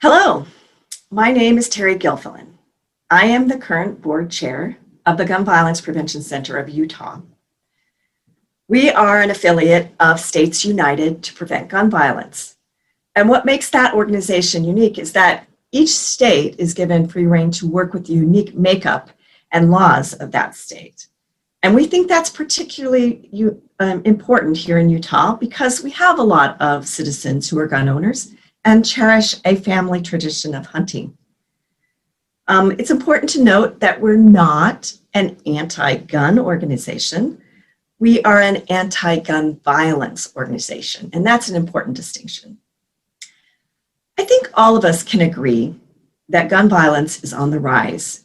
Hello, my name is Terri Gilfillan. I am the current board chair of the Gun Violence Prevention Center of Utah. We are an affiliate of States United to Prevent Gun Violence. And what makes that organization unique is that each state is given free rein to work with the unique makeup and laws of that state. And we think that's particularly important here in Utah because we have a lot of citizens who are gun owners and cherish a family tradition of hunting. It's important to note that we're not an anti-gun organization. We are an anti-gun violence organization, and that's an important distinction. I think all of us can agree that gun violence is on the rise.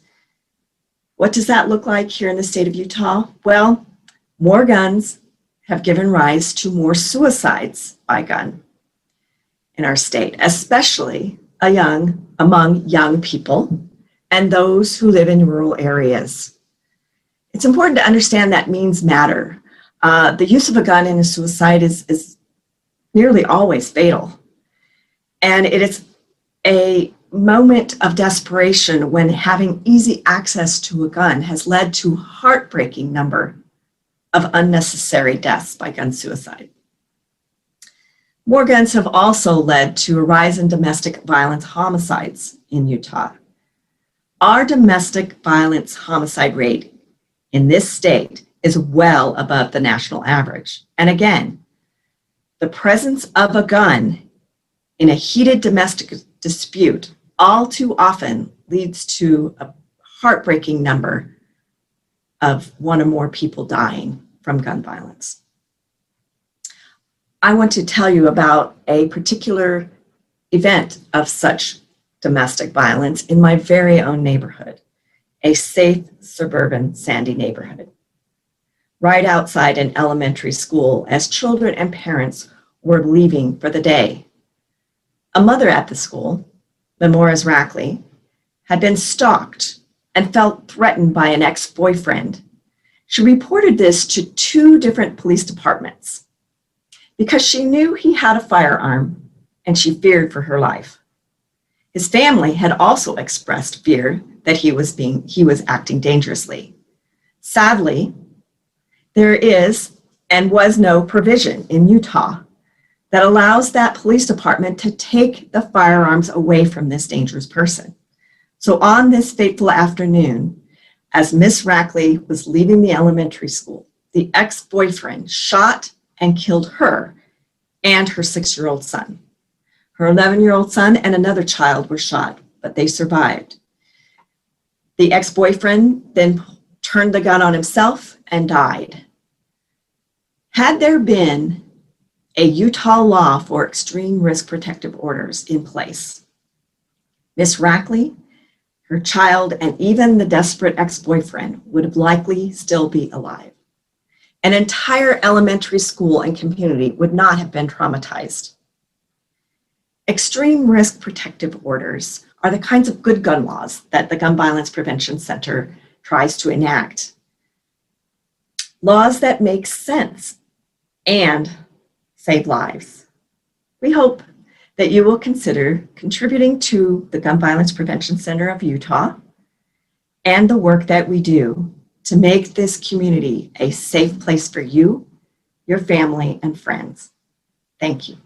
What does that look like here in the state of Utah? Well, more guns have given rise to more suicides by gun in our state, especially among young people and those who live in rural areas. It's important to understand that means matter. The use of a gun in a suicide is nearly always fatal. And it is a moment of desperation when having easy access to a gun has led to a heartbreaking number of unnecessary deaths by gun suicide. More guns have also led to a rise in domestic violence homicides in Utah. Our domestic violence homicide rate in this state is well above the national average. And again, the presence of a gun in a heated domestic dispute all too often leads to a heartbreaking number of one or more people dying from gun violence. I want to tell you about a particular event of such domestic violence in my very own neighborhood, a safe suburban Sandy neighborhood. Right outside an elementary school, as children and parents were leaving for the day, a mother at the school, Mrs. Rackley, had been stalked and felt threatened by an ex-boyfriend. She reported this to 2 different police departments because she knew he had a firearm and she feared for her life. His family had also expressed fear that he was acting dangerously. Sadly, there is and was no provision in Utah that allows that police department to take the firearms away from this dangerous person. So on this fateful afternoon, as Miss Rackley was leaving the elementary school, the ex-boyfriend shot and killed her and her 6-year-old son. Her 11-year-old son and another child were shot, but they survived. The ex-boyfriend then turned the gun on himself and died. Had there been a Utah law for extreme risk protective orders in place, Miss Rackley, her child, and even the desperate ex-boyfriend would have likely still be alive. An entire elementary school and community would not have been traumatized. Extreme risk protective orders are the kinds of good gun laws that the Gun Violence Prevention Center tries to enact. Laws that make sense and save lives. We hope that you will consider contributing to the Gun Violence Prevention Center of Utah and the work that we do to make this community a safe place for you, your family, and friends. Thank you.